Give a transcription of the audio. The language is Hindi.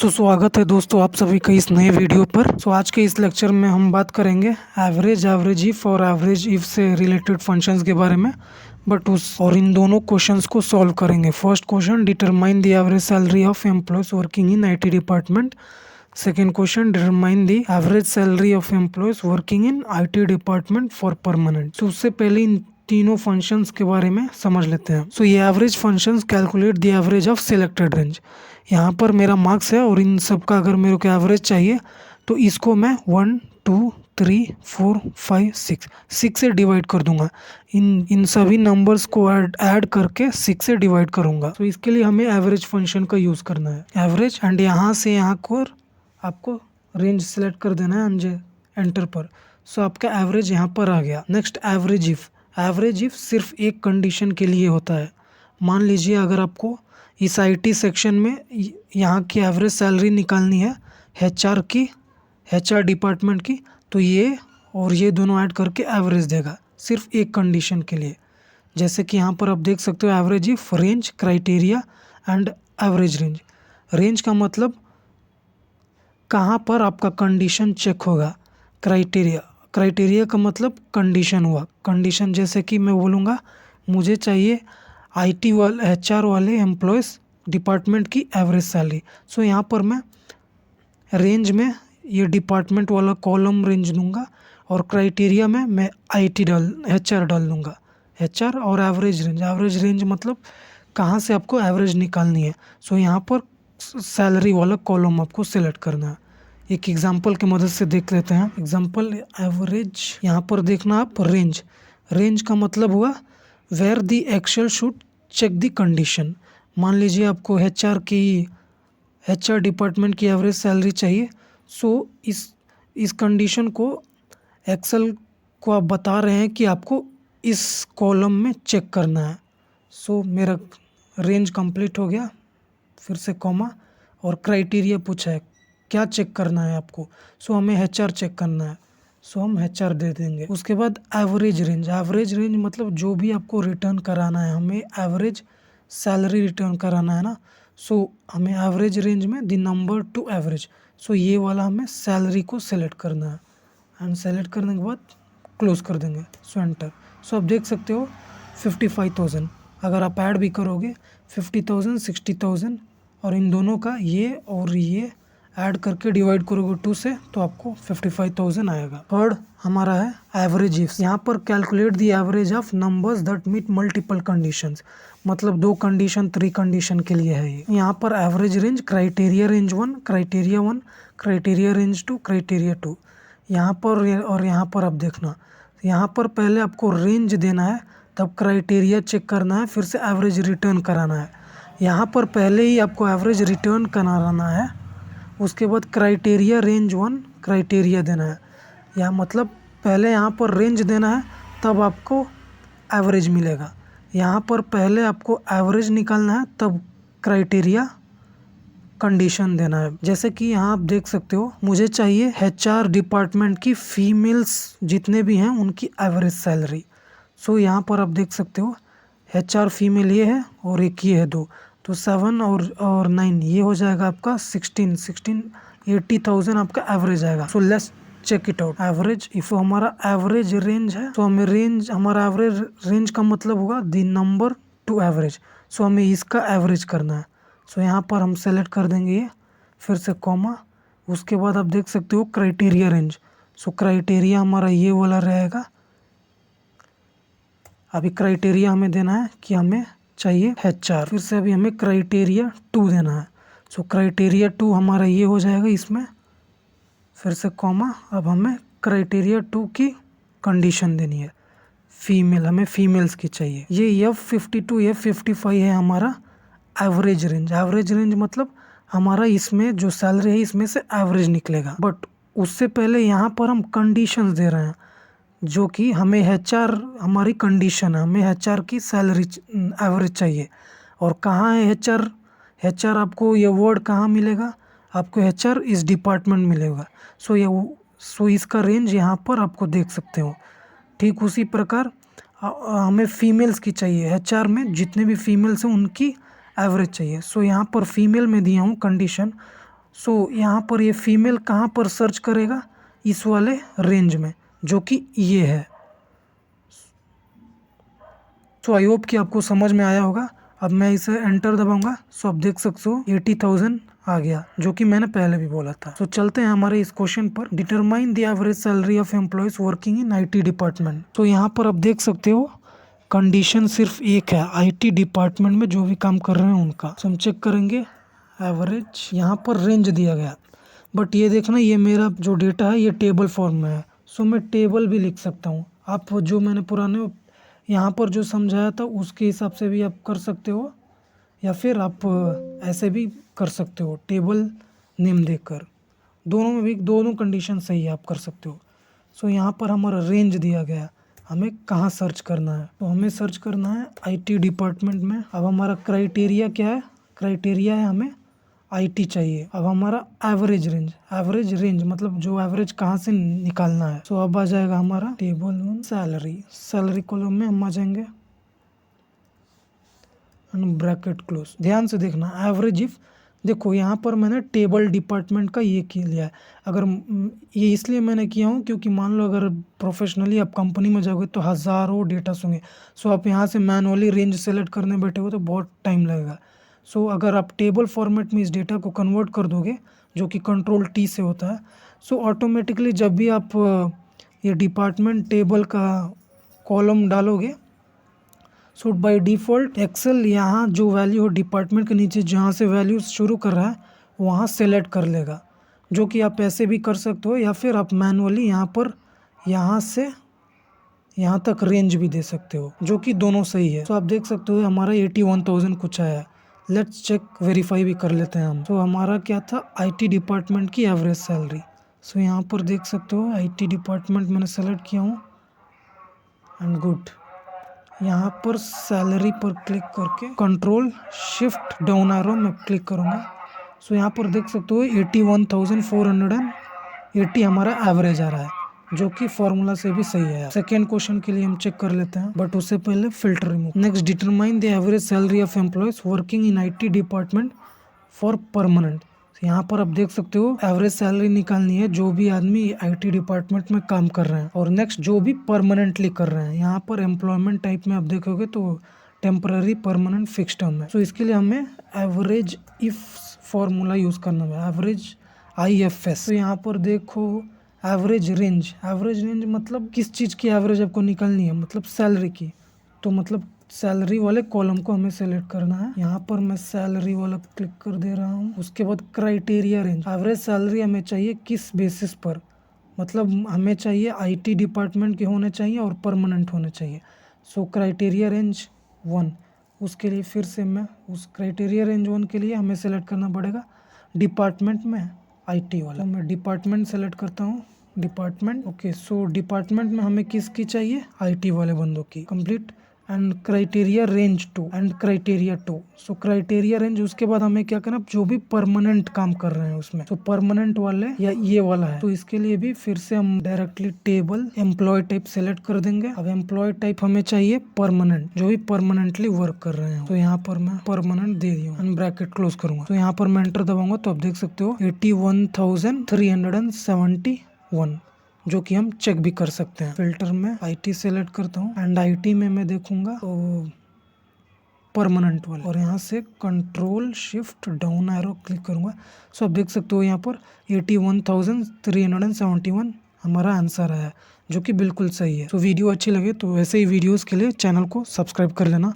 स्वागत है दोस्तों आप सभी का इस नए वीडियो पर। आज के इस लेक्चर में हम बात करेंगे एवरेज इफ और एवरेज इफ से रिलेटेड फंक्शंस के बारे में। और इन दोनों क्वेश्चंस को सॉल्व करेंगे। First question, determine the average salary of employees working in IT department. Second question, determine the average salary of employees working in IT department for permanent. तो उससे पहले इन तीनों फंक्शंस के बारे में समझ लेते हैं। ये average functions calculate the average of selected range. यहाँ पर मेरा मार्क्स है और इन सब का अगर मेरे को एवरेज चाहिए तो इसको मैं 1 2 3 4 5 6 से डिवाइड कर दूंगा। इन सभी नंबर्स को ऐड करके 6 से डिवाइड करूंगा। तो इसके लिए हमें एवरेज फंक्शन का यूज़ करना है, एवरेज। एंड यहाँ से यहाँ को आपको रेंज सेलेक्ट कर देना है एंटर पर। आपका एवरेज यहाँ पर आ गया। नेक्स्ट, एवरेज इफ सिर्फ एक कंडीशन के लिए होता है। मान लीजिए अगर आपको इस आईटी सेक्शन में यहाँ की एवरेज सैलरी निकालनी है एचआर डिपार्टमेंट की, तो ये और ये दोनों ऐड करके एवरेज देगा सिर्फ एक कंडीशन के लिए। जैसे कि यहाँ पर आप देख सकते हो average if range criteria and average range. Range का मतलब कहाँ पर आपका कंडीशन चेक होगा। क्राइटेरिया का मतलब कंडीशन हुआ। कंडीशन जैसे कि मैं बोलूँगा मुझे चाहिए आईटी वाले एचआर वाले एम्प्लॉयज़ डिपार्टमेंट की एवरेज सैलरी। यहाँ पर मैं रेंज में ये डिपार्टमेंट वाला कॉलम रेंज दूंगा और क्राइटेरिया में मैं एचआर डाल दूंगा। एचआर और एवरेज रेंज मतलब कहाँ से आपको एवरेज निकालनी है। यहाँ पर सैलरी वाला कॉलम आपको सेलेक्ट करना है। एक एग्जांपल की मदद से देख लेते हैं। एग्जांपल एवरेज, यहाँ पर देखना आप रेंज का मतलब हुआ where the Excel should check the condition. मान लीजिए आपको एचआर डिपार्टमेंट की एवरेज सैलरी चाहिए। इस कंडीशन को एक्सेल को आप बता रहे हैं कि आपको इस कॉलम में चेक करना है। मेरा रेंज कंप्लीट हो गया। फिर से कॉमा और क्राइटेरिया पूछा है क्या चेक करना है आपको। हमें एचआर चेक करना है, हम एचआर दे देंगे। उसके बाद एवरेज रेंज मतलब जो भी आपको रिटर्न कराना है, हमें एवरेज सैलरी रिटर्न कराना है ना। हमें एवरेज रेंज में द नंबर टू एवरेज, ये वाला हमें सैलरी को सेलेक्ट करना है। एंड सेलेक्ट करने के बाद क्लोज कर देंगे। एंटर। आप देख सकते हो 55,000। अगर आप ऐड भी करोगे 50,000 60,000 और इन दोनों का ये और ये ऐड करके डिवाइड करोगे 2 से तो आपको 55,000 आएगा। थर्ड हमारा है एवरेज इफ। यहाँ पर calculate the average of numbers that meet multiple conditions. मतलब 2 कंडीशन 3 कंडीशन के लिए है ये। यहाँ पर average range criteria range 1 criteria range 2 criteria 2। यहाँ पर और यहाँ पर आप देखना, यहाँ पर पहले आपको रेंज देना है, तब क्राइटेरिया चेक करना है, फिर से एवरेज रिटर्न कराना है। यहाँ पर पहले ही आपको एवरेज रिटर्न कराना है, उसके बाद क्राइटेरिया रेंज 1 क्राइटेरिया देना है। या मतलब पहले यहाँ पर रेंज देना है तब आपको एवरेज मिलेगा। यहाँ पर पहले आपको एवरेज निकालना है तब क्राइटेरिया कंडीशन देना है। जैसे कि यहाँ आप देख सकते हो मुझे चाहिए एचआर डिपार्टमेंट की फीमेल्स जितने भी हैं उनकी एवरेज सैलरी। यहाँ पर आप देख सकते हो एचआर फीमेल ये है और एक ये है 2, तो 7 और 9 ये हो जाएगा आपका 16 80,000 आपका एवरेज आएगा। Let's check it out. Average if हमारा एवरेज रेंज है तो हमें हमारा एवरेज रेंज का मतलब होगा द नंबर टू एवरेज। हमें इसका एवरेज करना है। यहाँ पर हम सेलेक्ट कर देंगे ये, फिर से कॉमा। उसके बाद आप देख सकते हो क्राइटेरिया रेंज। क्राइटेरिया हमारा ये वाला रहेगा। अभी क्राइटेरिया हमें देना है कि हमें चाहिए एचआर। फिर से अभी हमें क्राइटेरिया 2 देना है। क्राइटेरिया 2 हमारा ये हो जाएगा इसमें, फिर से कॉमा। अब हमें क्राइटेरिया 2 की कंडीशन देनी है, फीमेल, हमें फीमेल्स की चाहिए। ये F52 F55 है हमारा एवरेज रेंज मतलब हमारा इसमें जो सैलरी है इसमें से एवरेज निकलेगा। बट उससे पहले यहाँ पर हम कंडीशंस दे रहे हैं जो कि हमें एचआर, हमारी कंडीशन है, हमें एचआर की सैलरी एवरेज चाहिए। और कहाँ है एचआर आपको ये वर्ड कहाँ मिलेगा, आपको एचआर इस डिपार्टमेंट मिलेगा। इसका रेंज यहाँ पर आपको देख सकते हो। ठीक उसी प्रकार हमें फीमेल्स की चाहिए, एचआर में जितने भी फीमेल्स हैं उनकी एवरेज चाहिए। यहाँ पर फीमेल में दिया हूँ कंडीशन सो यहाँ पर ये फीमेल कहाँ पर सर्च करेगा, इस वाले रेंज में जो कि ये है। सो आई होप कि आपको समझ में आया होगा। अब मैं इसे एंटर दबाऊंगा। सो आप देख सकते हो 80,000 आ गया, जो कि मैंने पहले भी बोला था। सो चलते हैं हमारे इस क्वेश्चन पर। Determine the average salary of employees working in IT department. तो यहाँ पर आप देख सकते हो कंडीशन सिर्फ एक है, आईटी डिपार्टमेंट में जो भी काम कर रहे हैं उनका। सो हम चेक करेंगे एवरेज। यहाँ पर रेंज दिया गया, बट ये देखना ये मेरा जो डेटा है ये टेबल फॉर्म में है। सो मैं टेबल भी लिख सकता हूँ। आप जो मैंने पुराने यहाँ पर जो समझाया था उसके हिसाब से भी आप कर सकते हो, या फिर आप ऐसे भी कर सकते हो टेबल नेम देकर। दोनों में भी दोनों कंडीशन सही है, आप कर सकते हो। सो यहाँ पर हमारा रेंज दिया गया, हमें कहाँ सर्च करना है। तो हमें सर्च करना है आईटी डिपार्टमेंट में। अब हमारा क्राइटेरिया क्या है, क्राइटेरिया है हमें आईटी चाहिए। अब हमारा एवरेज रेंज मतलब जो एवरेज कहाँ से निकालना है। सो अब आ जाएगा हमारा टेबल वन सैलरी कॉलम में हम आ जाएंगे, ब्रैकेट क्लोज। ध्यान से देखना एवरेज इफ, देखो यहाँ पर मैंने टेबल डिपार्टमेंट का ये लिया है। अगर ये इसलिए मैंने किया हूँ क्योंकि मान लो अगर प्रोफेशनली आप कंपनी में जाओगे तो हज़ारों डेटा होंगे। सो आप यहाँ से मैनुअली रेंज सेलेक्ट करने बैठे हो तो बहुत टाइम लगेगा। सो अगर आप टेबल फॉर्मेट में इस डेटा को कन्वर्ट कर दोगे, जो कि कंट्रोल टी से होता है, सो ऑटोमेटिकली जब भी आप ये डिपार्टमेंट टेबल का कॉलम डालोगे, सो बाय डिफ़ॉल्ट एक्सेल यहाँ जो वैल्यू हो डिपार्टमेंट के नीचे जहाँ से वैल्यू शुरू कर रहा है वहाँ सेलेक्ट कर लेगा। जो कि आप ऐसे भी कर सकते हो, या फिर आप मैनुअली यहाँ पर यहाँ से यहाँ तक रेंज भी दे सकते हो, जो कि दोनों सही है। तो आप देख सकते हो हमारा 81,000 कुछ आया है। लेट्स चेक वेरीफाई भी कर लेते हैं हम। तो हमारा क्या था, आईटी डिपार्टमेंट की एवरेज सैलरी। सो यहाँ पर देख सकते हो आईटी डिपार्टमेंट मैंने सेलेक्ट किया हूँ एंड गुड। यहाँ पर सैलरी पर क्लिक करके कंट्रोल शिफ्ट डाउन एरो में क्लिक करूँगा। सो यहाँ पर देख सकते हो 81,480 हमारा एवरेज आ रहा है, जो कि फॉर्मूला से भी सही है। सेकेंड क्वेश्चन के लिए हम चेक कर लेते हैं, बट उससे पहले filter remove. Next, determine the average salary of employees working in IT department for permanent. यहाँ पर आप देख सकते हो एवरेज सैलरी निकालनी है जो भी आदमी आईटी डिपार्टमेंट में काम कर रहे हैं, और नेक्स्ट जो भी परमानेंटली कर रहे हैं। यहाँ पर एम्प्लॉयमेंट टाइप में आप देखोगे तो टेम्पररी, परमानेंट, फिक्स टर्म है। तो इसके लिए हमें एवरेज इफ फॉर्मूला यूज करना है, एवरेज IFS। तो यहाँ पर देखो एवरेज रेंज मतलब किस चीज़ की एवरेज आपको निकालनी है, मतलब सैलरी की। तो मतलब सैलरी वाले कॉलम को हमें सेलेक्ट करना है। यहाँ पर मैं सैलरी वाला क्लिक कर दे रहा हूँ। उसके बाद क्राइटेरिया रेंज, एवरेज सैलरी हमें चाहिए किस बेसिस पर, मतलब हमें चाहिए आईटी डिपार्टमेंट के होने चाहिए और परमानेंट होने चाहिए। सो क्राइटेरिया रेंज 1, उसके लिए फिर से मैं उस क्राइटेरिया रेंज 1 के लिए हमें सेलेक्ट करना पड़ेगा डिपार्टमेंट में आईटी वाला। तो मैं डिपार्टमेंट सेलेक्ट करता हूँ, डिपार्टमेंट। ओके, सो डिपार्टमेंट में हमें किसकी चाहिए, आईटी वाले बंदों की। Complete and criteria range 2 and criteria 2। So criteria range, उसके बाद हमें क्या करना, जो भी परमानेंट काम कर रहे हैं उसमें, तो परमानेंट वाले या ये वाला है, तो इसके लिए भी फिर से हम directly table employ type select कर देंगे। अब एम्प्लॉय टाइप हमें चाहिए परमानेंट, जो भी परमानेंटली वर्क कर रहे हैं। तो यहाँ पर मैं परमानेंट दे दिया एंड ब्रैकेट क्लोज करूंगा। तो यहाँ पर मैं एंटर दबाऊंगा तो आप देख सकते हो 81,371, जो कि हम चेक भी कर सकते हैं। फिल्टर में आईटी सेलेक्ट करता हूँ एंड आईटी में मैं देखूंगा तो परमानेंट वाला, और यहाँ से control shift down arrow click करूंगा। सो आप देख सकते हो यहाँ पर 81,371 हमारा आंसर आया, जो कि बिल्कुल सही है। तो वीडियो अच्छी लगे तो ऐसे ही वीडियोस के लिए चैनल को सब्सक्राइब कर लेना।